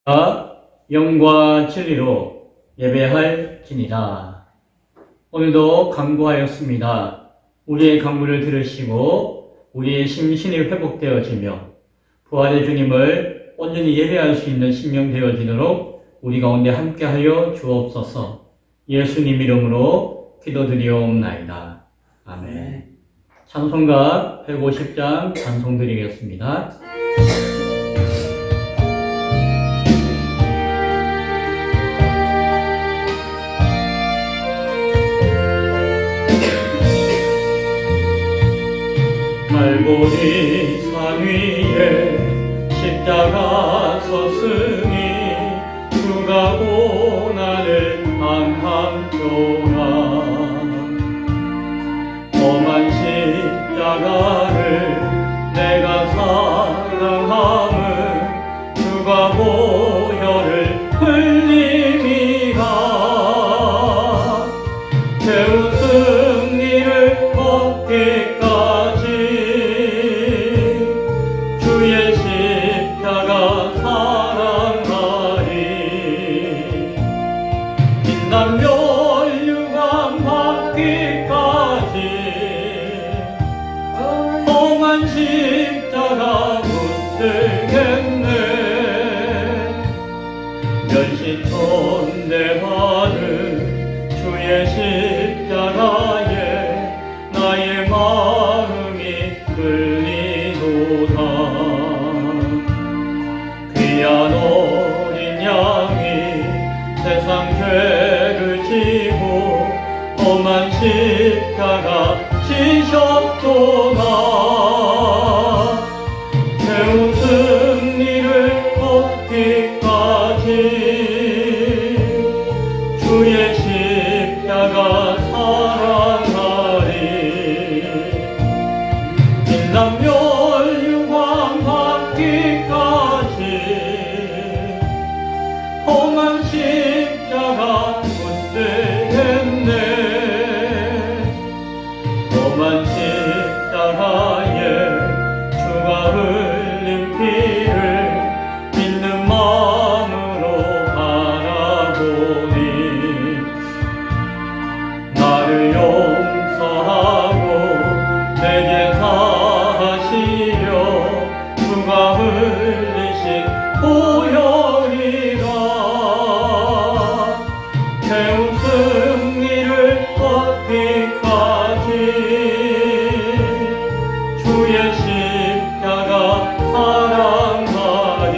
영과 진리로 예배할지니라. 오늘도 강구하였습니다. 우리의 강구를 들으시고 우리의 심신이 회복되어지며 부활의 주님을 온전히 예배할 수 있는 심령 되어지도록 우리 가운데 함께하여 주옵소서. 예수님 이름으로 기도드리옵나이다. 아멘. 찬송가 150장 찬송드리겠습니다. 갈보리 산 위에 십자가 섰으니 주가 고난을 당함도다. 험한 십자가를 내가 사랑함은 주가 보혈을 흘림이라. 죄우 승리를 얻기까지 주의 십자가 사랑하리. 빛난 멸류관 받기까지 험한 십자가 붙들겠네. 멸시천대받은 주의 십자가에 나의 마음이 끌리도다. 귀한 어린 양이 세상 죄를 지고 험한 십자가 지셨도다. 죄우 승리를 얻기까지 주의 십자가 사랑하리. 빛난 멸류관 받기까지 험한 십자가 붙들겠네. 험한 십자가에 주가 흘린 피를 믿는 마음으로 바라보니 나를 용서하고 내게 사하시려 주가 흘리신 보혈이라. 죄우 승리를 얻기까지 주의 십자가 사랑하리.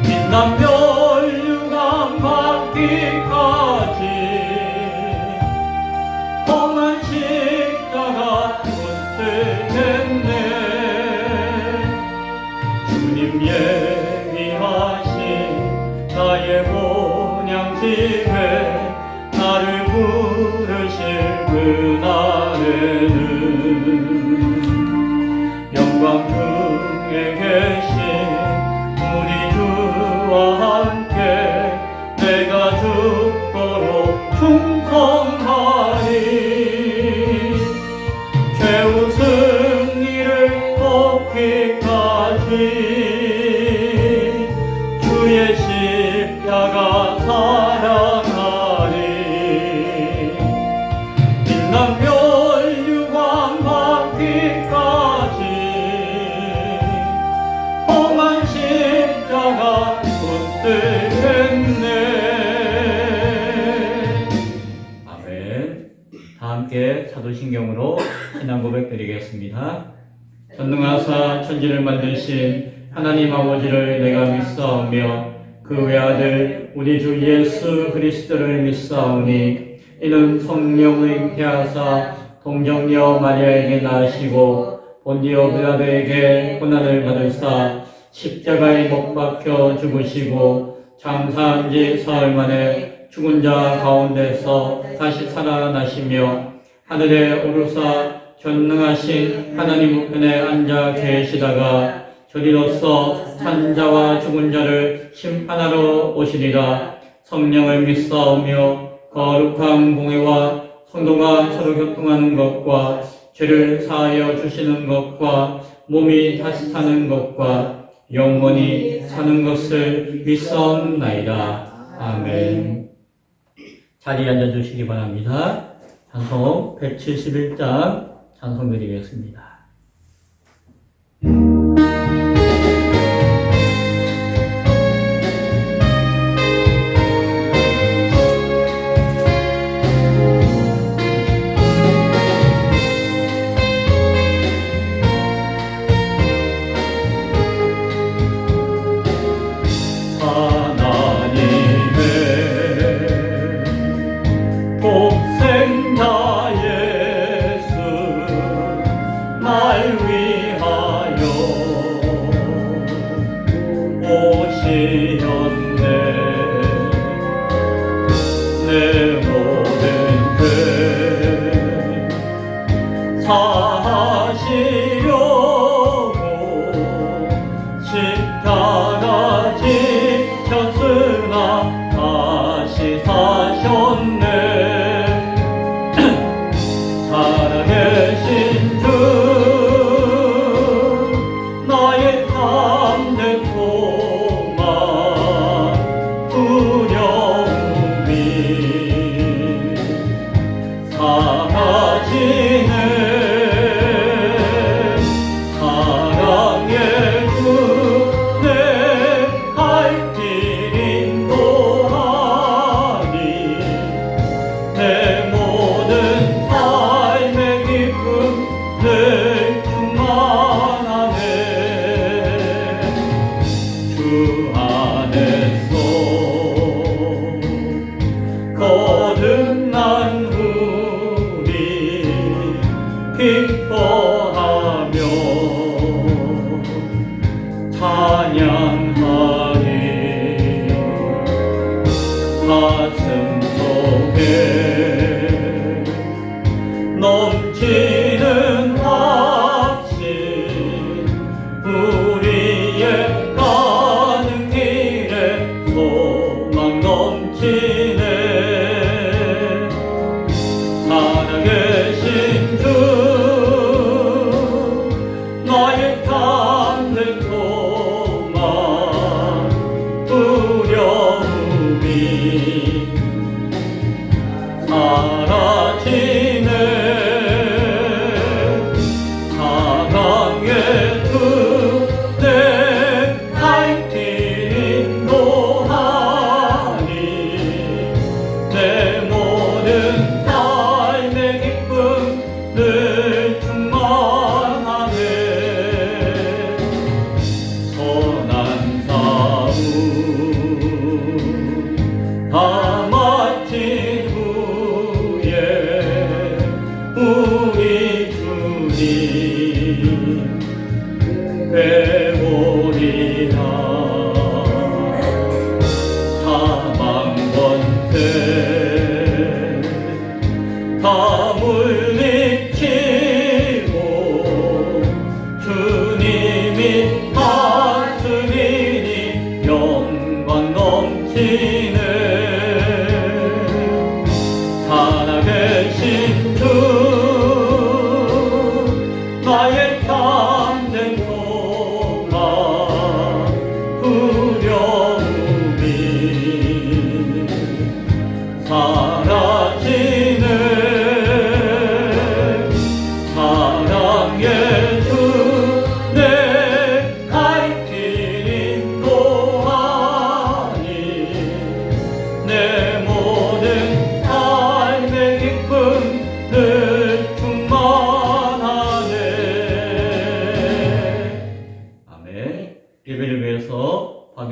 빛난 멸류관 받기까지 험한 십자가 붙들겠네. 주님 예비하신 나의 본향집에 나를 부르실 그날에는 영광 중에 계신 우리 주와 함께 내가 죽도록 충성하리. 죄우 승리를 얻기까지 주의 십자가 사랑하리. 빛난 멸류관 받기까지 험한 십자가 붙들겠네. 아멘. 다 함께 사도신경으로 신앙 고백 드리겠습니다. 전능하사 천지를 만드신 하나님 아버지를 내가 믿사오며 그 외아들 우리 주 예수 그리스도를 믿사오니 이는 성령의 잉태하사 동정녀 마리아에게 나시고 본디오 빌라도에게 고난을 받으사 십자가에 못 박혀 죽으시고 장사한 지 사흘 만에 죽은 자 가운데서 다시 살아나시며 하늘에 오르사 전능하신 하나님 우편에 앉아 계시다가 저리로서 산 자와 죽은 자를 심판하러 오시리라. 성령을 믿사오며 거룩한 공회와 성도가 서로 교통하는 것과 죄를 사하여 주시는 것과 몸이 다시 사는 것과 영원히 사는 것을 믿사옵나이다. 아멘. 자리에 앉아주시기 바랍니다. 찬송 171장 찬송 드리겠습니다.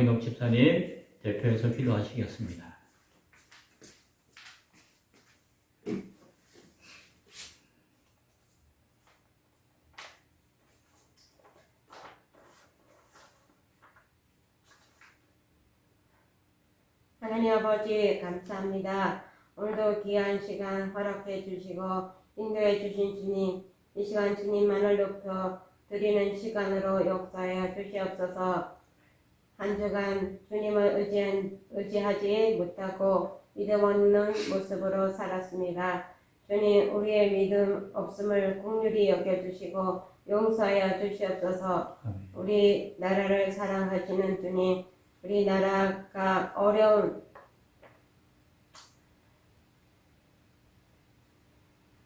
박인옥 집사님 대표해서 기도하시겠습니다. 하나님 아버지 감사합니다. 오늘도 귀한 시간 허락해 주시고 인도해 주신 주님, 이 시간 주님만을 높여 드리는 시간으로 역사하여 주시옵소서. 한 주간 주님을 의지하지 못하고 믿음 없는 모습으로 살았습니다. 주님, 우리의 믿음 없음을 긍휼히 여겨주시고 용서하여 주시옵소서. 우리 나라를 사랑하시는 주님, 우리 나라가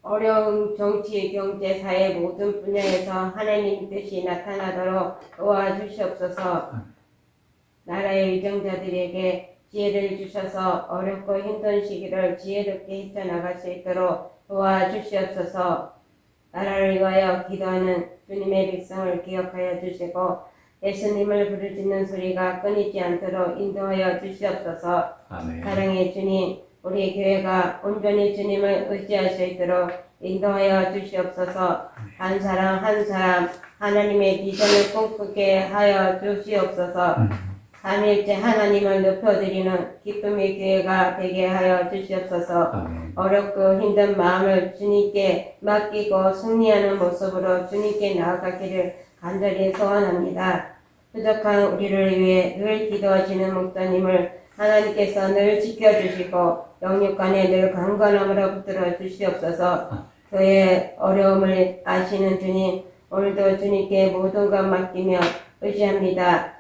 어려운 정치, 경제, 사회 모든 분야에서 하나님 뜻이 나타나도록 도와주시옵소서. 나라의 위정자들에게 지혜를 주셔서 어렵고 힘든 시기를 지혜롭게 헤쳐나갈 수 있도록 도와주시옵소서. 나라를 위하여 기도하는 주님의 백성을 기억하여 주시고 예수님을 부르짖는 소리가 끊이지 않도록 인도하여 주시옵소서. 아멘. 사랑의 주님, 우리 교회가 온전히 주님을 의지할 수 있도록 인도하여 주시옵소서. 한 사람 한 사람 하나님의 비전을 꿈꾸게 하여 주시옵소서. 삼일째 하나님을 높여드리는 기쁨의 교회가 되게 하여 주시옵소서. 아멘. 어렵고 힘든 마음을 주님께 맡기고 승리하는 모습으로 주님께 나아가기를 간절히 소원합니다. 부족한 우리를 위해 늘 기도하시는 목사님을 하나님께서 늘 지켜주시고 영육간에 늘 강건함으로 붙들어 주시옵소서. 그의 어려움을 아시는 주님, 오늘도 주님께 모든 것 맡기며 의지합니다.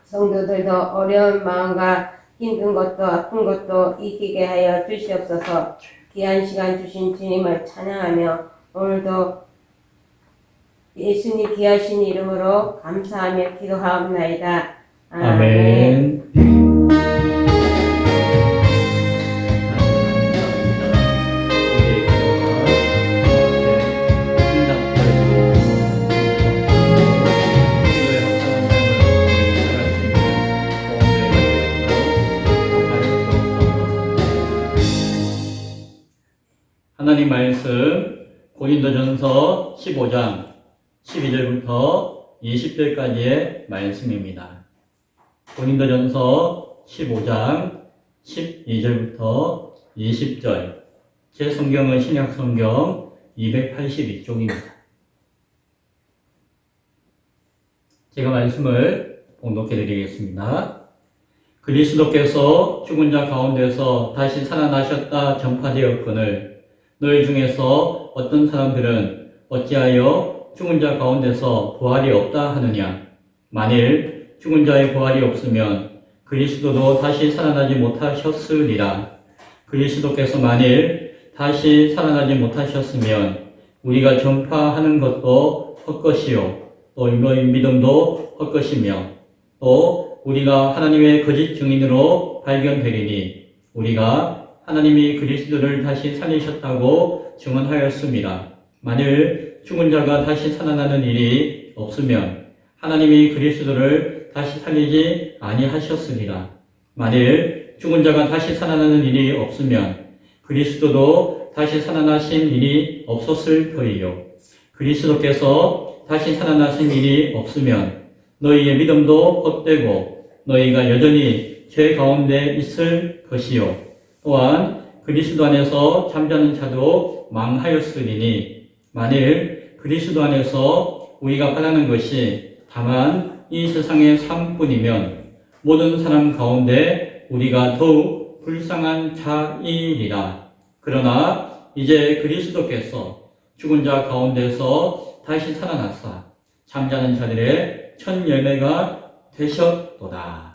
성도들도 어려운 마음과 힘든 것도 아픈 것도 이기게 하여 주시옵소서. 귀한 시간 주신 주님을 찬양하며 오늘도 예수님 귀하신 이름으로 감사하며 기도하옵나이다. 아멘. 하나님 말씀 고린도전서 15장 12절부터 20절까지의 말씀입니다. 고린도전서 15장 12절부터 20절. 제 성경은 신약성경 282쪽입니다. 제가 말씀을 봉독해 드리겠습니다. 그리스도께서 죽은 자 가운데서 다시 살아나셨다 전파되었거늘 너희 중에서 어떤 사람들은 어찌하여 죽은 자 가운데서 부활이 없다 하느냐. 만일 죽은 자의 부활이 없으면 그리스도도 다시 살아나지 못하셨으리라. 그리스도께서 만일 다시 살아나지 못하셨으면 우리가 전파하는 것도 헛것이요 또 너희 믿음도 헛것이며 또 우리가 하나님의 거짓 증인으로 발견되리니 우리가 하나님이 그리스도를 다시 살리셨다고 증언하였습니다. 만일 죽은 자가 다시 살아나는 일이 없으면 하나님이 그리스도를 다시 살리지 아니하셨으리라. 만일 죽은 자가 다시 살아나는 일이 없으면 그리스도도 다시 살아나신 일이 없었을 터이요. 그리스도께서 다시 살아나신 일이 없으면 너희의 믿음도 헛되고 너희가 여전히 죄 가운데 있을 것이요. 또한 그리스도 안에서 잠자는 자도 망하였으리니 만일 그리스도 안에서 우리가 바라는 것이 다만 이 세상의 삶뿐이면 모든 사람 가운데 우리가 더욱 불쌍한 자이리라. 그러나 이제 그리스도께서 죽은 자 가운데서 다시 살아나사 잠자는 자들의 첫 열매가 되셨도다.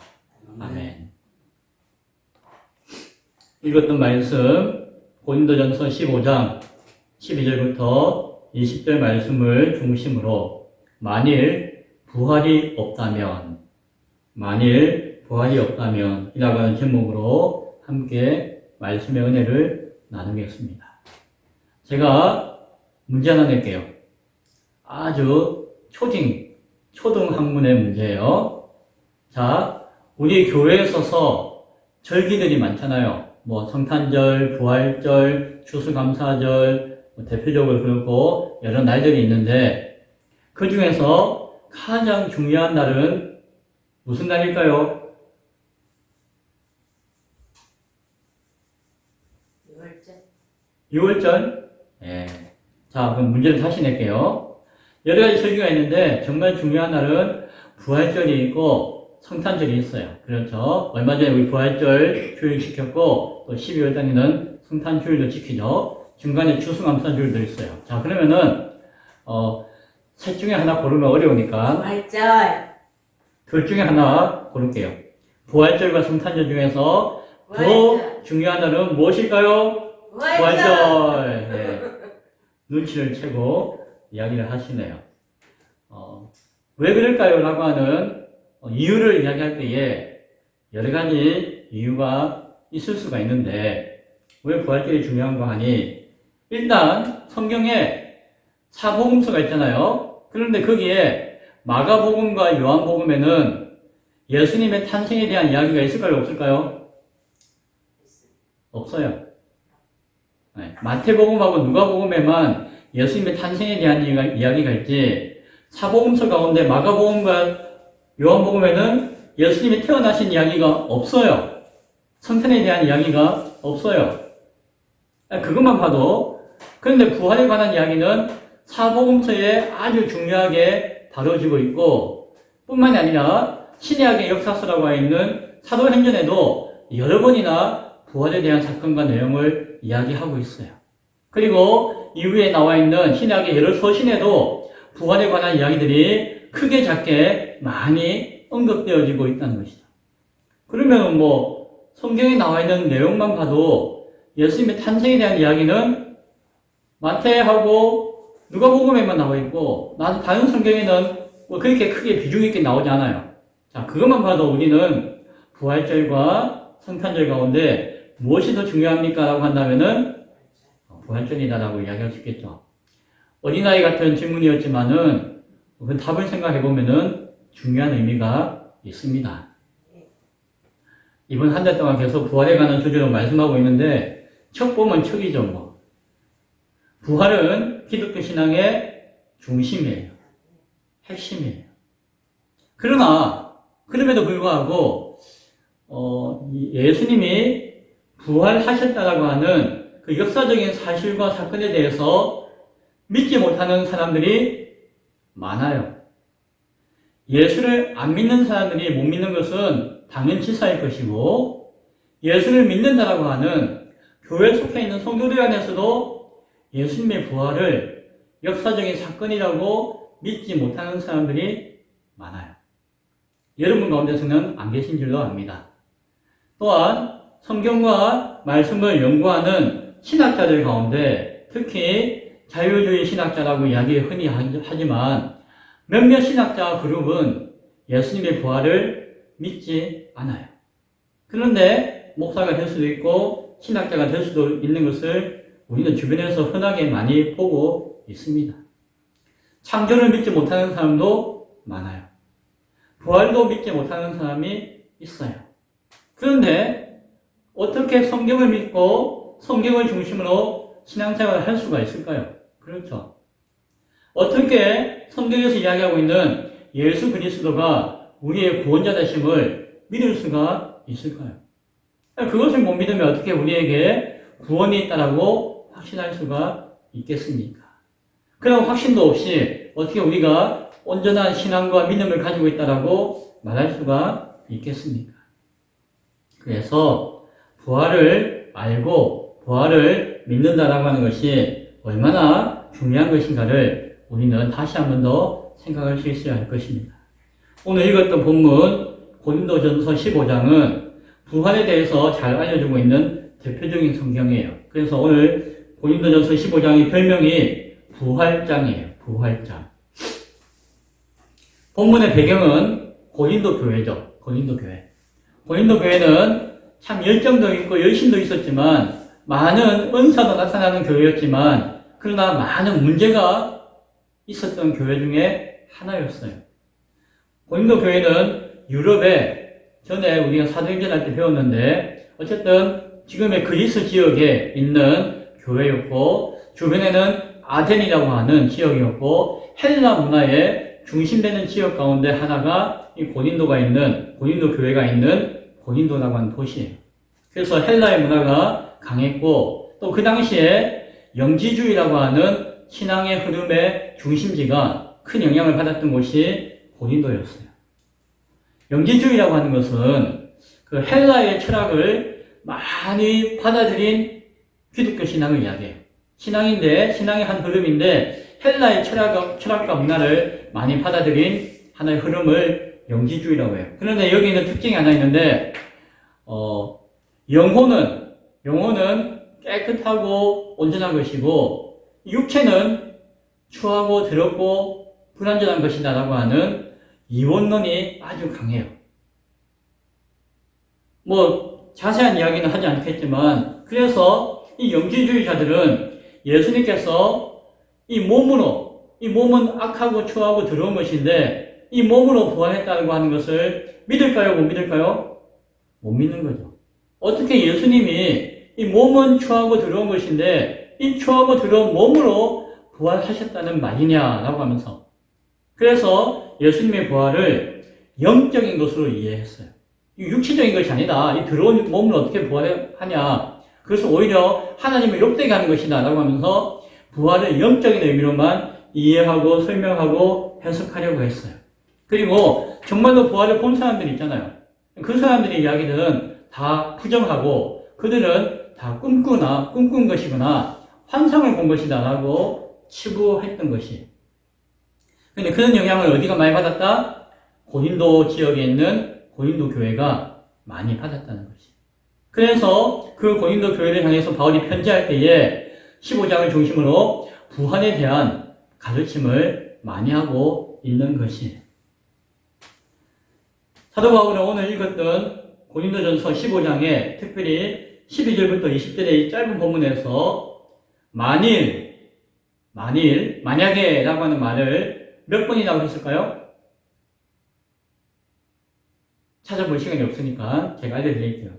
아멘. 읽었던 말씀 고린도전서 15장 12절부터 20절 말씀을 중심으로 만일 부활이 없다면 이라고 하는 제목으로 함께 말씀의 은혜를 나누겠습니다. 제가 문제 하나 낼게요. 아주 초등 학문의 문제예요. 자, 우리 교회에 서서 절기들이 많잖아요. 뭐 성탄절, 부활절, 추수감사절, 대표적으로 그렇고 여러 날들이 있는데 그 중에서 가장 중요한 날은 무슨 날일까요? 6월절? 예. 자, 그럼 문제를 다시 낼게요. 여러 가지 절기가 있는데 정말 중요한 날은 부활절이 있고 성탄절이 있어요. 그렇죠. 얼마 전에 우리 부활절 휴일 시켰고 또 12월 달에는 성탄 휴일도 지키죠. 중간에 추수감사절도 있어요. 자, 그러면은 셋 중에 하나 고르면 어려우니까 부활절. 둘 중에 하나 고를게요. 부활절과 성탄절 중에서 더 부활절. 중요한 날은 무엇일까요? 부활절. 네. 눈치를 채고 이야기를 하시네요. 왜 그럴까요? 라고 하는 이유를 이야기할 때에 여러 가지 이유가 있을 수가 있는데 왜 부활절이 중요한가 하니 일단 성경에 사복음서가 있잖아요. 그런데 거기에 마가복음과 요한복음에는 예수님의 탄생에 대한 이야기가 있을까요? 없을까요? 없어요. 네. 마태복음하고 누가복음에만 예수님의 탄생에 대한 이야기가 있지 사복음서 가운데 마가복음과 요한복음에는 예수님이 태어나신 이야기가 없어요. 성탄에 대한 이야기가 없어요. 그것만 봐도 그런데 부활에 관한 이야기는 사복음서에 아주 중요하게 다뤄지고 있고 뿐만이 아니라 신약의 역사서라고 하어 있는 사도행전에도 여러 번이나 부활에 대한 사건과 내용을 이야기하고 있어요. 그리고 이후에 나와 있는 신약의 여러 서신에도 부활에 관한 이야기들이 크게 작게 많이 언급되어지고 있다는 것이죠. 그러면 성경에 나와 있는 내용만 봐도 예수님의 탄생에 대한 이야기는 마태하고 누가복음에만 나와 있고 다른 성경에는 그렇게 크게 비중 있게 나오지 않아요. 자, 그것만 봐도 우리는 부활절과 성탄절 가운데 무엇이 더 중요합니까? 라고 한다면은 부활절이다라고 이야기할 수 있겠죠. 어린아이 같은 질문이었지만은 그 답을 생각해 보면은 중요한 의미가 있습니다. 이번 한 달 동안 계속 부활에 관한 주제로 말씀하고 있는데 척 보면 척이죠. 부활은 기독교 신앙의 중심이에요. 핵심이에요. 그럼에도 불구하고 예수님이 부활하셨다라고 하는 그 역사적인 사실과 사건에 대해서 믿지 못하는 사람들이 많아요. 예수를 안 믿는 사람들이 못 믿는 것은 당연치사일 것이고 예수를 믿는다라고 하는 교회 속해 있는 성도들 안에서도 예수님의 부활을 역사적인 사건이라고 믿지 못하는 사람들이 많아요. 여러분 가운데서는 안 계신 줄로 압니다. 또한 성경과 말씀을 연구하는 신학자들 가운데 특히 자유주의 신학자라고 이야기 흔히 하지만 몇몇 신학자 그룹은 예수님의 부활을 믿지 않아요. 그런데 목사가 될 수도 있고 신학자가 될 수도 있는 것을 우리는 주변에서 흔하게 많이 보고 있습니다. 창조를 믿지 못하는 사람도 많아요. 부활도 믿지 못하는 사람이 있어요. 그런데 어떻게 성경을 믿고 성경을 중심으로 신앙생활을 할 수가 있을까요? 그렇죠. 어떻게 성경에서 이야기하고 있는 예수 그리스도가 우리의 구원자 되심을 믿을 수가 있을까요? 그것을 못 믿으면 어떻게 우리에게 구원이 있다라고 확신할 수가 있겠습니까? 그런 확신도 없이 어떻게 우리가 온전한 신앙과 믿음을 가지고 있다라고 말할 수가 있겠습니까? 그래서 부활을 알고 부활을 믿는다라고 하는 것이 얼마나 중요한 것인가를 우리는 다시 한 번 더 생각할 수 있어야 할 것입니다. 오늘 읽었던 본문 고린도전서 15장은 부활에 대해서 잘 알려주고 있는 대표적인 성경이에요. 그래서 오늘 고린도전서 15장의 별명이 부활장이에요. 부활장. 본문의 배경은 고린도 교회죠. 고린도 교회. 고린도 교회는 참 열정도 있고 열심도 있었지만 많은 은사도 나타나는 교회였지만 그러나 많은 문제가 있었던 교회 중에 하나였어요. 고린도 교회는 유럽에 전에 우리가 사도행전 할 때 배웠는데 어쨌든 지금의 그리스 지역에 있는 교회였고 주변에는 아덴이라고 하는 지역이었고 헬라 문화의 중심되는 지역 가운데 하나가 이 고린도 교회가 있는 고린도라고 하는 도시예요. 그래서 헬라의 문화가 강했고 또 그 당시에 영지주의라고 하는 신앙의 흐름의 중심지가 큰 영향을 받았던 곳이 고린도였어요. 영지주의라고 하는 것은 그 헬라의 철학을 많이 받아들인 기독교 신앙을 이야기해요. 신앙의 한 흐름인데 헬라의 철학과 문화를 많이 받아들인 하나의 흐름을 영지주의라고 해요. 그런데 여기는 특징이 하나 있는데, 영혼은 깨끗하고 온전한 것이고, 육체는 추하고 더럽고 불완전한 것이다라고 하는 이원론이 아주 강해요. 자세한 이야기는 하지 않겠지만, 그래서 이 영지주의자들은 예수님께서 이 몸은 악하고 추하고 더러운 것인데, 이 몸으로 부활했다고 하는 것을 믿을까요? 못 믿을까요? 못 믿는 거죠. 어떻게 예수님이 이 몸은 추하고 더러운 것인데, 이 추하고 더러운 몸으로 부활하셨다는 말이냐라고 하면서, 그래서 예수님의 부활을 영적인 것으로 이해했어요. 이 육체적인 것이 아니다. 이 더러운 몸을 어떻게 부활하냐. 그래서 오히려 하나님을 욕되게 하는 것이다 라고 하면서 부활을 영적인 의미로만 이해하고 설명하고 해석하려고 했어요. 그리고 정말로 부활을 본 사람들이 있잖아요. 그 사람들의 이야기들은 다 부정하고 그들은 다 꿈꾼 것이거나 환상을 본 것이다 라고 치부했던 것이. 근데 그런 영향을 어디가 많이 받았다? 고린도 지역에 있는 고린도 교회가 많이 받았다는 것이. 그래서 그 고린도 교회를 향해서 바울이 편지할 때에 15장을 중심으로 부활에 대한 가르침을 많이 하고 있는 것이. 사도 바울은 오늘 읽었던 고린도전서 15장에 특별히 12절부터 20절의 짧은 본문에서 만약에 라고 하는 말을 몇 번이라고 했을까요? 찾아볼 시간이 없으니까 제가 알려드릴게요.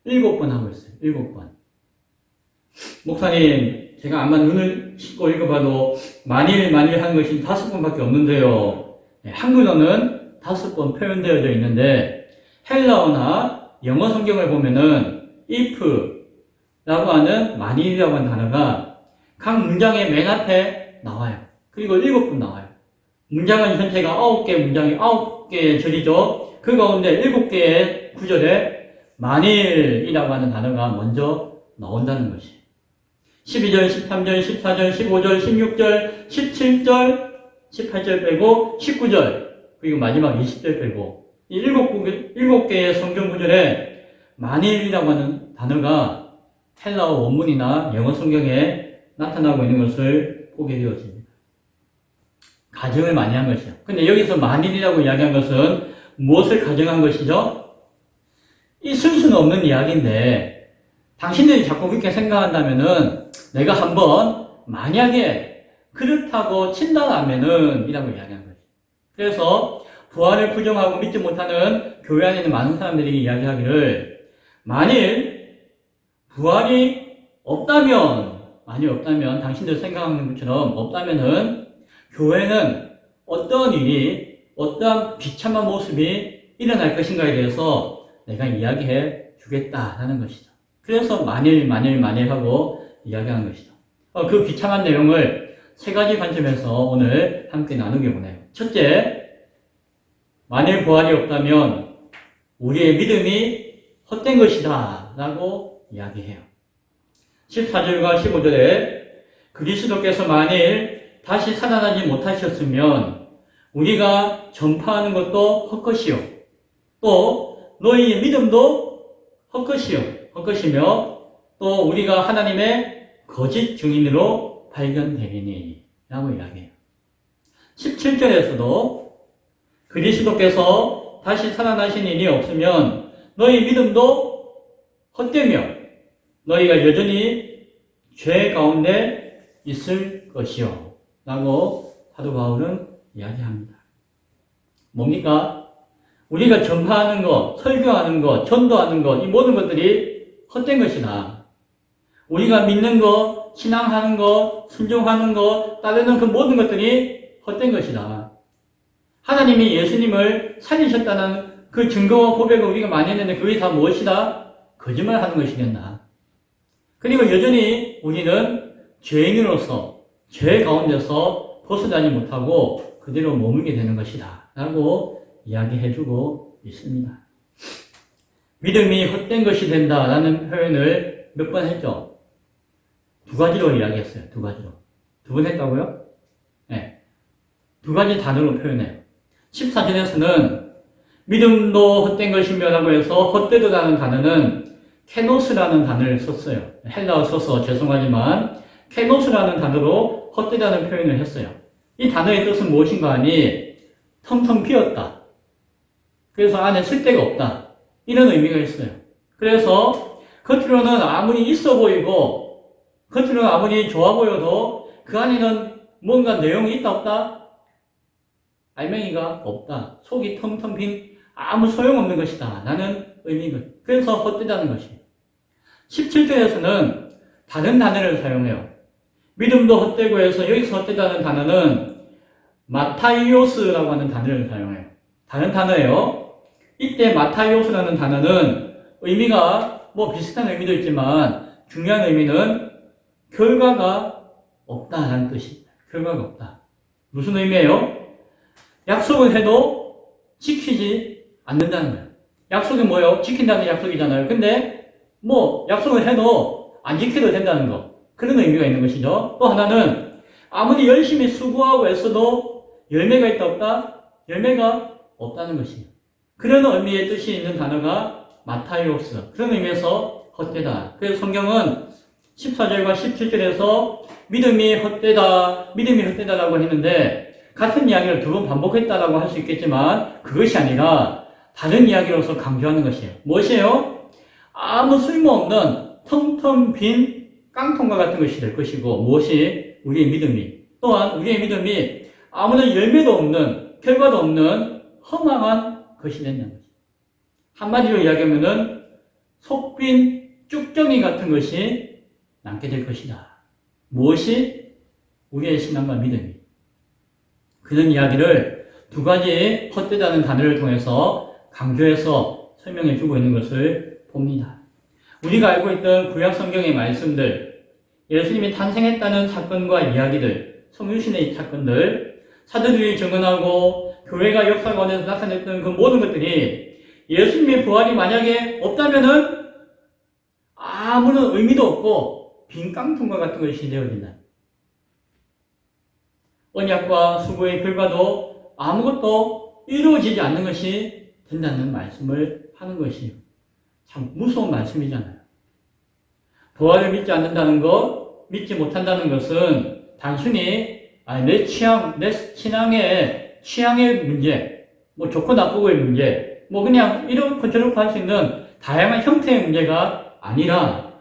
7번 하고 있어요. 7번. 목사님, 제가 아마 눈을 씻고 읽어봐도 만일 하는 것이 5번밖에 없는데요. 한글어는 5번 표현되어져 있는데 헬라어나 영어 성경을 보면은 if라고 하는 만일이라고 하는 단어가 각 문장의 맨 앞에 나와요. 그리고 7번 나와요. 문장은 전체가 9개 문장이 9개의 절이죠. 그 가운데 7개의 구절에 만일이라고 하는 단어가 먼저 나온다는 것이. 12절, 13절, 14절, 15절, 16절, 17절, 18절 빼고 19절, 그리고 마지막 20절 빼고 이 7개의 성경 구절에 만일이라고 하는 단어가 헬라어 원문이나 영어 성경에 나타나고 있는 것을 보게 되어집니다. 가정을 많이 한 것이죠. 근데 여기서 만일이라고 이야기한 것은 무엇을 가정한 것이죠? 있을 수는 없는 이야기인데 당신들이 자꾸 그렇게 생각한다면은 내가 한번 만약에 그렇다고 친다라면은 이라고 이야기한 거죠. 그래서 부활을 부정하고 믿지 못하는 교회 안에 있는 많은 사람들이 이야기하기를 만일 부활이 없다면 당신들 생각하는 것처럼 없다면은 교회는 어떤 일이 어떤 비참한 모습이 일어날 것인가에 대해서 내가 이야기해 주겠다라는 것이죠. 그래서 만일 하고 이야기하는 것이죠. 그 비참한 내용을 3가지 관점에서 오늘 함께 나누게 보네요. 첫째, 만일 부활이 없다면 우리의 믿음이 헛된 것이다 라고 이야기해요. 14절과 15절에 그리스도께서 만일 다시 살아나지 못하셨으면 우리가 전파하는 것도 헛것이요. 또 너희의 믿음도 헛것이며 또 우리가 하나님의 거짓 증인으로 발견되리니 라고 이야기해요. 17절에서도 그리스도께서 다시 살아나신 일이 없으면 너희 믿음도 헛되며 너희가 여전히 죄 가운데 있을 것이요 라고 사도 바울은 이야기합니다. 뭡니까? 우리가 전파하는 것, 설교하는 것, 전도하는 것, 이 모든 것들이 헛된 것이다. 우리가 믿는 것, 신앙하는 것, 순종하는 것, 따르는 그 모든 것들이 헛된 것이다. 하나님이 예수님을 살리셨다는 그 증거와 고백을 우리가 많이 했는데 그게 다 무엇이다? 거짓말하는 것이겠나. 그리고 여전히 우리는 죄인으로서 죄 가운데서 벗어나지 못하고 그대로 머물게 되는 것이다 라고 이야기해주고 있습니다. 믿음이 헛된 것이 된다라는 표현을 몇 번 했죠? 2가지로 이야기했어요. 2가지로. 2번 했다고요? 두 가지 단어로 표현해요. 14절에서는 믿음도 헛된 것이며 라고 해서 헛되도라는 단어는 케노스라는 단어를 썼어요. 헬라어 써서 죄송하지만 케노스라는 단어로 헛되다는 표현을 했어요. 이 단어의 뜻은 무엇인가 하니 텅텅 비었다. 그래서 안에 쓸데가 없다. 이런 의미가 있어요. 그래서 겉으로는 아무리 있어 보이고 겉으로는 아무리 좋아 보여도 그 안에는 뭔가 내용이 있다 없다? 알맹이가 없다. 속이 텅텅 빈 아무 소용없는 것이다. 라는 의미가. 그래서 헛되다는 것이에요. 17절에서는 다른 단어를 사용해요. 믿음도 헛되고 해서 여기서 헛되다는 단어는 마타이오스라고 하는 단어를 사용해요. 다른 단어예요. 이때 마타이오스라는 단어는 의미가 뭐 비슷한 의미도 있지만 중요한 의미는 결과가 없다라는 뜻입니다. 결과가 없다. 무슨 의미예요? 약속을 해도 지키지 않는다는 거예요. 약속이 뭐예요? 지킨다는 약속이잖아요. 근데 뭐 약속을 해도 안 지켜도 된다는 거. 그런 의미가 있는 것이죠. 또 하나는 아무리 열심히 수고하고 애써도 열매가 있다 없다? 열매가 없다는 것이에요. 그런 의미의 뜻이 있는 단어가 마타이오스. 그런 의미에서 헛되다. 그래서 성경은 14절과 17절에서 믿음이 헛되다라고 했는데 같은 이야기를 두 번 반복했다라고 할 수 있겠지만 그것이 아니라 다른 이야기로서 강조하는 것이에요. 무엇이에요? 아무 쓸모없는 텅텅 빈 깡통과 같은 것이 될 것이고 무엇이? 우리의 믿음이. 또한 우리의 믿음이 아무런 열매도 없는 결과도 없는 허망한 것이 된다는 거죠. 한마디로 이야기하면은 속빈 쭉정이 같은 것이 남게 될 것이다. 무엇이? 우리의 신앙과 믿음이. 그런 이야기를 두 가지 헛되다는 단어를 통해서 강조해서 설명해 주고 있는 것을 봅니다. 우리가 알고 있던 구약 성경의 말씀들, 예수님이 탄생했다는 사건과 이야기들, 성유신의 사건들, 사도들이 증언하고 교회가 역사관에서 나타냈던 그 모든 것들이 예수님의 부활이 만약에 없다면은 아무런 의미도 없고 빈 깡통과 같은 것이 되어진다. 언약과 수고의 결과도 아무것도 이루어지지 않는 것이 된다는 말씀을 하는 것이에요. 참 무서운 말씀이잖아요. 부활을 믿지 않는다는 것, 믿지 못한다는 것은 단순히 내 신앙의 취향의 문제, 뭐 좋고 나쁘고의 문제, 뭐 그냥 이렇고 저렇고 할 수 있는 다양한 형태의 문제가 아니라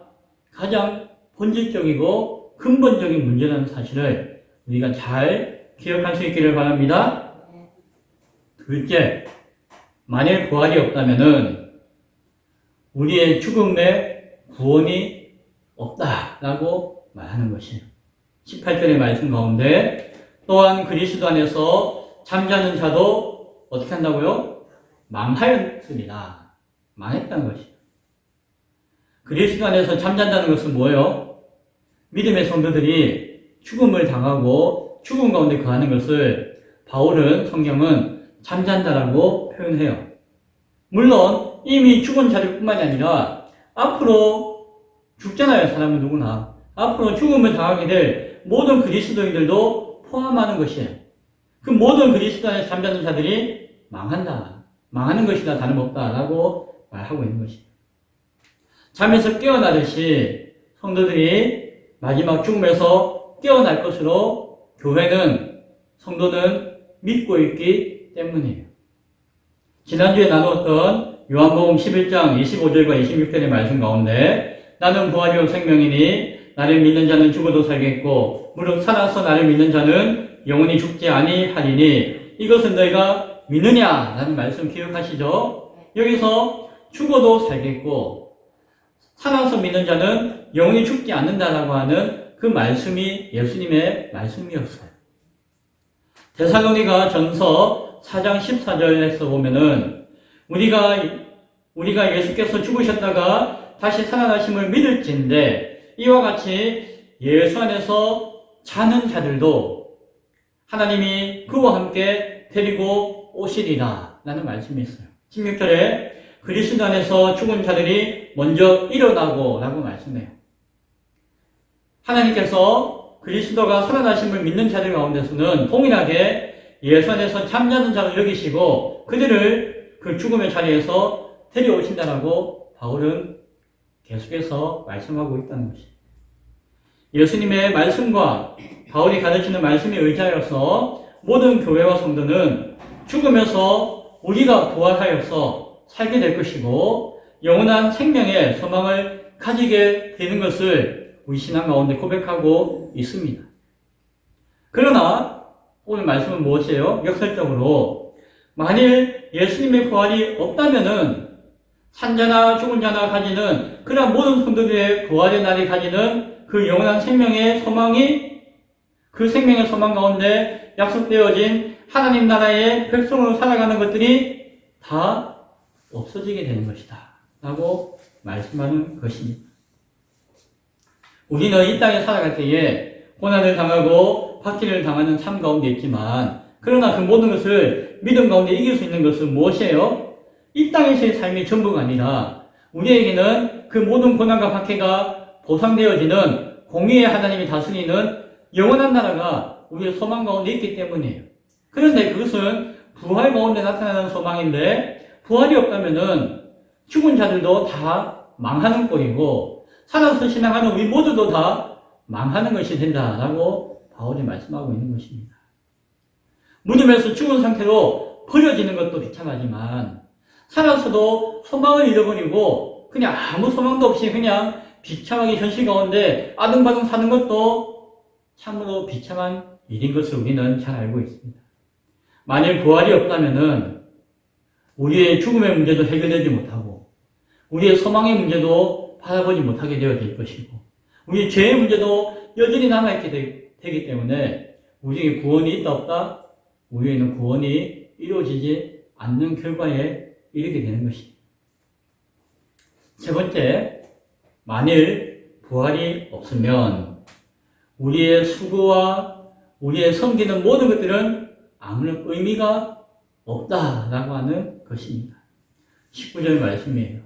가장 본질적이고 근본적인 문제라는 사실을 우리가 잘 기억할 수 있기를 바랍니다. 둘째, 만일 부활이 없다면은 우리의 죽음에 구원이 없다라고 말하는 것이에요. 18절의 말씀 가운데 또한 그리스도 안에서 잠자는 자도 어떻게 한다고요? 망하였습니다. 망했다는 것이에요. 그리스도 안에서 잠잔다는 것은 뭐예요? 믿음의 성도들이 죽음을 당하고 죽음 가운데 거하는 것을 바울은 성경은 잠잔다라고 표현해요. 물론 이미 죽은 자들 뿐만이 아니라 앞으로 죽잖아요. 사람은 누구나. 앞으로 죽음을 당하게 될 모든 그리스도인들도 포함하는 것이에요. 그 모든 그리스도 안에 잠자는 자들이 망한다. 망하는 것이나 다름없다라고 말하고 있는 것이에요. 잠에서 깨어나듯이 성도들이 마지막 죽음에서 깨어날 것으로 교회는 성도는 믿고 있기 때문이에요. 지난주에 나누었던 요한복음 11장 25절과 26절의 말씀 가운데 나는 부활이요 생명이니 나를 믿는 자는 죽어도 살겠고 무릇 살아서 나를 믿는 자는 영원히 죽지 아니하리니 이것은 너희가 믿느냐? 라는 말씀 기억하시죠? 여기서 죽어도 살겠고 살아서 믿는 자는 영원히 죽지 않는다라고 하는 그 말씀이 예수님의 말씀이었어요. 데살로니가 전서 4장 14절에서 보면은 우리가 예수께서 죽으셨다가 다시 살아나심을 믿을진데 이와 같이 예수 안에서 자는 자들도 하나님이 그와 함께 데리고 오시리라 라는 말씀이 있어요. 16절에 그리스도 안에서 죽은 자들이 먼저 일어나고 라고 말씀해요. 하나님께서 그리스도가 살아나심을 믿는 자들 가운데서는 동일하게 예선에서 잠자는 자를 여기시고 그들을 그 죽음의 자리에서 데려오신다라고 바울은 계속해서 말씀하고 있다는 것입니다. 예수님의 말씀과 바울이 가르치는 말씀에 의지하여서 모든 교회와 성도는 죽으면서 우리가 부활하여서 살게 될 것이고 영원한 생명의 소망을 가지게 되는 것을 우리 신앙 가운데 고백하고 있습니다. 그러나 오늘 말씀은 무엇이에요? 역설적으로 만일 예수님의 부활이 없다면은 산자나 죽은 자나 가지는 그러한 모든 성도들의 부활의 날이 가지는 그 영원한 생명의 소망이 그 생명의 소망 가운데 약속되어진 하나님 나라의 백성으로 살아가는 것들이 다 없어지게 되는 것이다 라고 말씀하는 것입니다. 우리는 이 땅에 살아갈 때에 고난을 당하고 박해를 당하는 삶 가운데 있지만 그러나 그 모든 것을 믿음 가운데 이길 수 있는 것은 무엇이에요? 이 땅에서의 삶이 전부가 아니라 우리에게는 그 모든 고난과 박해가 보상되어지는 공의의 하나님이 다스리는 영원한 나라가 우리의 소망 가운데 있기 때문이에요. 그런데 그것은 부활 가운데 나타나는 소망인데 부활이 없다면은 죽은 자들도 다 망하는 꼴이고 살아서 신앙하는 우리 모두도 다 망하는 것이 된다라고 바울이 말씀하고 있는 것입니다. 무덤에서 죽은 상태로 버려지는 것도 비참하지만 살아서도 소망을 잃어버리고 그냥 아무 소망도 없이 그냥 비참하게 현실 가운데 아등바등 사는 것도 참으로 비참한 일인 것을 우리는 잘 알고 있습니다. 만일 부활이 없다면은 우리의 죽음의 문제도 해결되지 못하고 우리의 소망의 문제도 바라보지 못하게 되어질 것이고 우리의 죄의 문제도 여전히 남아있게 되기 때문에 우리에게 구원이 있다 없다? 우리에게는 구원이 이루어지지 않는 결과에 이르게 되는 것입니다. 세 번째, 만일 부활이 없으면 우리의 수고와 우리의 섬기는 모든 것들은 아무런 의미가 없다라고 하는 것입니다. 19절 말씀이에요.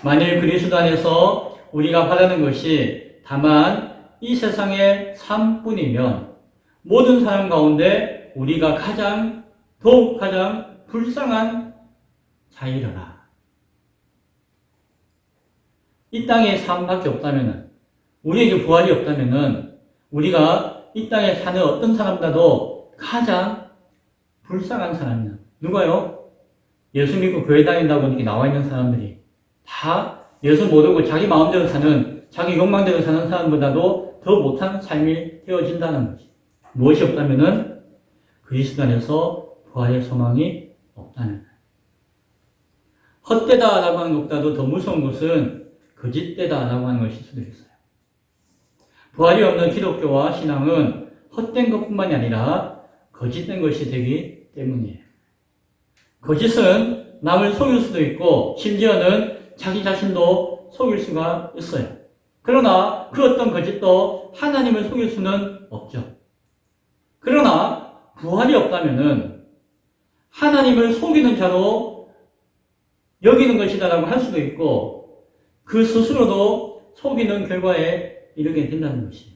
만일 그리스도 안에서 우리가 바라는 것이 다만 이 세상의 삶뿐이면 모든 사람 가운데 우리가 더욱 가장 불쌍한 자이러라. 이 땅의 삶밖에 없다면은 우리에게 부활이 없다면은 우리가 이 땅에 사는 어떤 사람보다도 가장 불쌍한 사람이야. 누가요? 예수 믿고 교회 다닌다고 이렇게 나와 있는 사람들이 다 예수 모르고 자기 마음대로 사는 자기 욕망대로 사는 사람보다도 더 못한 삶이 되어진다는 거지. 무엇이 없다면은 그리스도 안에서 부활의 소망이 없다는 거예요. 헛되다라고 하는 것보다도 더 무서운 것은 거짓되다라고 하는 것일 수도 있어요. 부활이 없는 기독교와 신앙은 헛된 것뿐만이 아니라 거짓된 것이 되기 때문이에요. 거짓은 남을 속일 수도 있고 심지어는 자기 자신도 속일 수가 있어요. 그러나 그 어떤 거짓도 하나님을 속일 수는 없죠. 그러나 부활이 없다면은 하나님을 속이는 자로 여기는 것이다라고 할 수도 있고 그 스스로도 속이는 결과에 이르게 된다는 것이에요.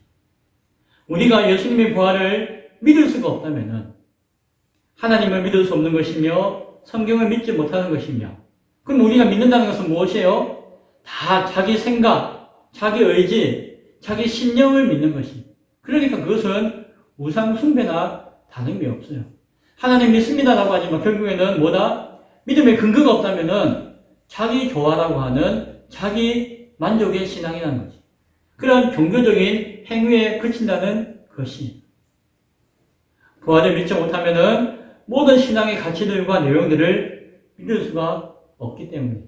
우리가 예수님의 부활을 믿을 수가 없다면은 하나님을 믿을 수 없는 것이며 성경을 믿지 못하는 것이며 그럼 우리가 믿는다는 것은 무엇이에요? 다 자기 생각, 자기 의지, 자기 신념을 믿는 것이. 그러니까 그것은 우상 숭배나 다른 게 없어요. 하나님 믿습니다라고 하지만 결국에는 뭐다? 믿음의 근거가 없다면은 자기 조화라고 하는 자기 만족의 신앙이라는 거지. 그런 종교적인 행위에 그친다는 것이. 부활을 믿지 못하면은 모든 신앙의 가치들과 내용들을 믿을 수가 없기 때문에.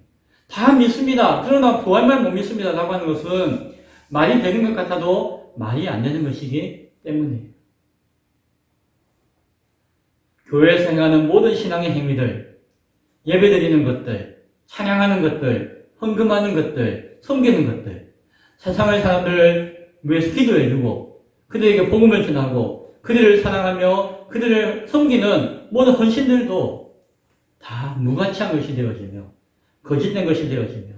다 믿습니다. 그러나 부활만 못 믿습니다라고 하는 것은 말이 되는 것 같아도 말이 안 되는 것이기 때문이에요. 교회에서 행하는 모든 신앙의 행위들, 예배드리는 것들, 찬양하는 것들, 헌금하는 것들, 섬기는 것들, 세상의 사람들을 위해서 기도해주고 그들에게 복음을 전하고 그들을 사랑하며 그들을 섬기는 모든 헌신들도 다 무가치한 것이 되어지며 거짓된 것이 되어지며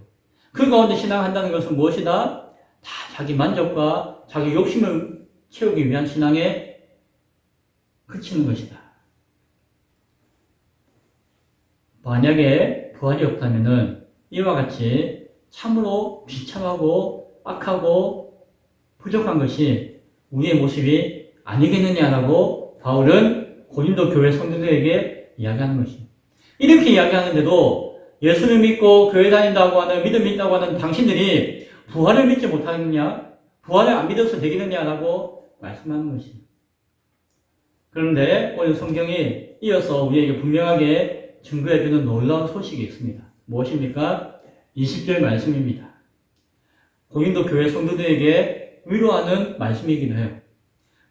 그 가운데 신앙한다는 것은 무엇이다? 다 자기 만족과 자기 욕심을 채우기 위한 신앙에 그치는 것이다. 만약에 부활이 없다면은 이와 같이 참으로 비참하고 악하고 부족한 것이 우리의 모습이 아니겠느냐라고 바울은 고린도 교회 성도들에게 이야기하는 것입니다. 이렇게 이야기하는데도 예수를 믿고 교회 다닌다고 하는 믿음이 있다고 하는 당신들이 부활을 믿지 못하느냐, 부활을 안 믿어서 되겠느냐라고 말씀하는 것입니다. 그런데 오늘 성경이 이어서 우리에게 분명하게 증거해주는 놀라운 소식이 있습니다. 무엇입니까? 20절 말씀입니다. 고린도 교회 성도들에게 위로하는 말씀이기도 해요.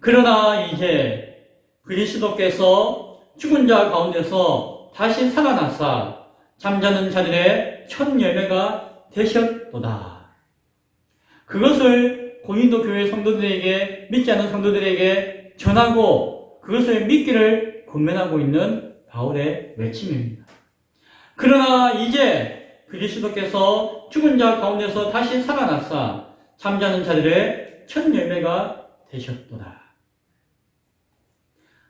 그러나 이제 그리스도께서 죽은 자 가운데서 다시 살아나사 잠자는 자들의 첫 열매가 되셨도다. 그것을 고린도 교회 성도들에게, 믿지 않는 성도들에게 전하고 그것을 믿기를 권면하고 있는 바울의 외침입니다. 그러나 이제 그리스도께서 죽은 자 가운데서 다시 살아나사 잠자는 자들의 첫 열매가 되셨도다.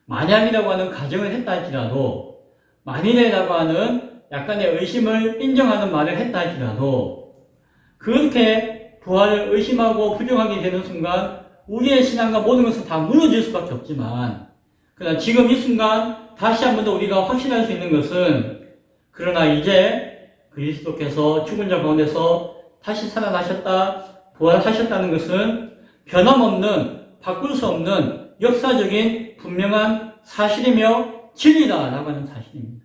만약이라고 하는 가정을 했다 할지라도, 만일이라고 하는 약간의 의심을 인정하는 말을 했다 할지라도, 그렇게 부활을 의심하고 부정하게 되는 순간 우리의 신앙과 모든 것은 다 무너질 수밖에 없지만, 그러나 지금 이 순간 다시 한 번 더 우리가 확신할 수 있는 것은, 그러나 이제 그리스도께서 죽은 자 가운데서 다시 살아나셨다, 부활하셨다는 것은 변함없는, 바꿀 수 없는 역사적인 분명한 사실이며 진리다라고 하는 사실입니다.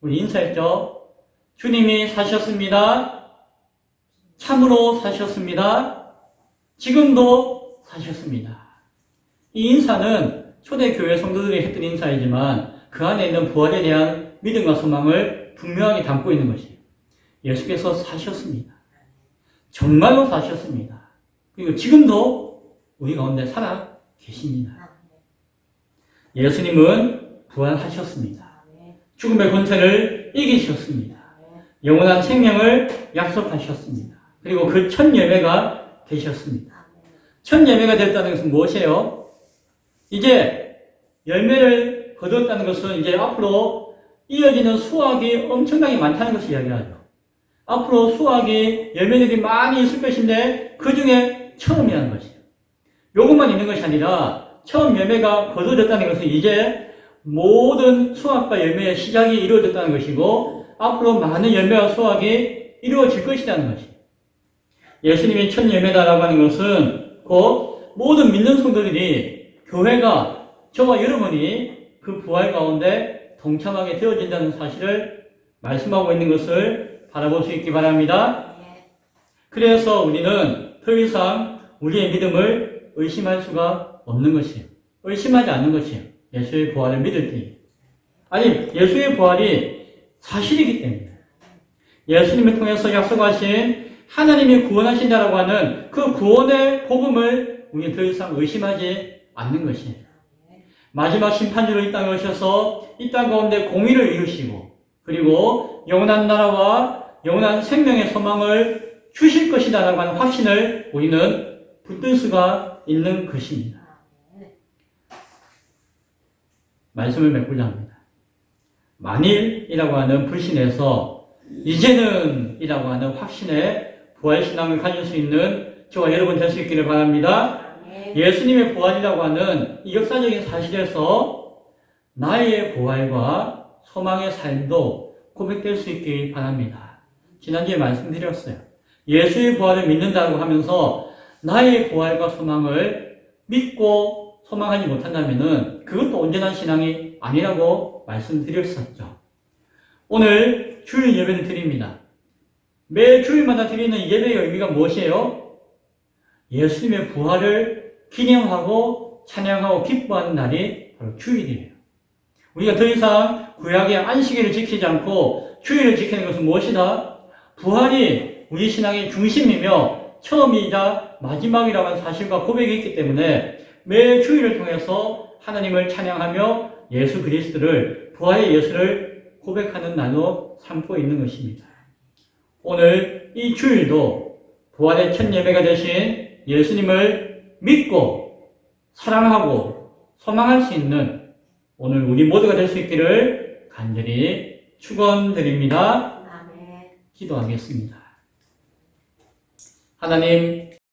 우리 인사했죠? 주님이 사셨습니다. 참으로 사셨습니다. 지금도 사셨습니다. 이 인사는 초대교회 성도들이 했던 인사이지만 그 안에 있는 부활에 대한 믿음과 소망을 분명하게 담고 있는 것이에요. 예수께서 사셨습니다. 정말로 사셨습니다. 그리고 지금도 우리 가운데 살아 계십니다. 예수님은 부활하셨습니다. 죽음의 권세를 이기셨습니다. 영원한 생명을 약속하셨습니다. 그리고 그 첫 열매가 되셨습니다. 첫 열매가 됐다는 것은 무엇이에요? 이제 열매를 거두었다는 것은 이제 앞으로 이어지는 수확이 엄청나게 많다는 것을 이야기하죠. 앞으로 수확이, 열매들이 많이 있을 것인데 그 중에 처음이라는 것이에요. 요것만 있는 것이 아니라 처음 열매가 거두어졌다는 것은 이제 모든 수확과 열매의 시작이 이루어졌다는 것이고 앞으로 많은 열매와 수확이 이루어질 것이라는 것이에요. 예수님이 첫 열매다라고 하는 것은 곧 모든 믿는 성도들이, 교회가, 저와 여러분이 그 부활 가운데 동참하게 되어진다는 사실을 말씀하고 있는 것을 바라볼 수 있기 바랍니다. 그래서 우리는 더 이상 우리의 믿음을 의심할 수가 없는 것이에요. 의심하지 않는 것이에요. 예수의 부활을 믿을 때. 아니, 예수의 부활이 사실이기 때문에. 예수님을 통해서 약속하신 하나님이 구원하신다라고 하는 그 구원의 복음을 우리는 더 이상 의심하지 않는 것이에요. 마지막 심판주로 이 땅에 오셔서 이 땅 가운데 공의를 이루시고 그리고 영원한 나라와 영원한 생명의 소망을 주실 것이다라고 하는 확신을 우리는 붙들 수가 있는 것입니다. 말씀을 맺고자 합니다. 만일이라고 하는 불신에서 이제는 이라고 하는 확신의 부활신앙을 가질 수 있는 저와 여러분 될 수 있기를 바랍니다. 예수님의 부활이라고 하는 이 역사적인 사실에서 나의 부활과 소망의 삶도 고백될 수 있기 바랍니다. 지난주에 말씀드렸어요. 예수의 부활을 믿는다고 하면서 나의 부활과 소망을 믿고 소망하지 못한다면 그것도 온전한 신앙이 아니라고 말씀드렸었죠. 오늘 주일 예배를 드립니다. 매 주일마다 드리는 예배의 의미가 무엇이에요? 예수님의 부활을 기념하고 찬양하고 기뻐하는 날이 바로 주일이에요. 우리가 더 이상 구약의 안식일을 지키지 않고 주일을 지키는 것은 무엇이다? 부활이 우리 신앙의 중심이며 처음이자 마지막이라고 하는 사실과 고백이 있기 때문에 매 주일을 통해서 하나님을 찬양하며 예수 그리스도를, 부활의 예수를 고백하는 날로 삼고 있는 것입니다. 오늘 이 주일도 부활의 첫 예배가 되신 예수님을 믿고 사랑하고 소망할 수 있는 오늘 우리 모두가 될 수 있기를 간절히 축원드립니다. 아멘. 기도하겠습니다. 하나님,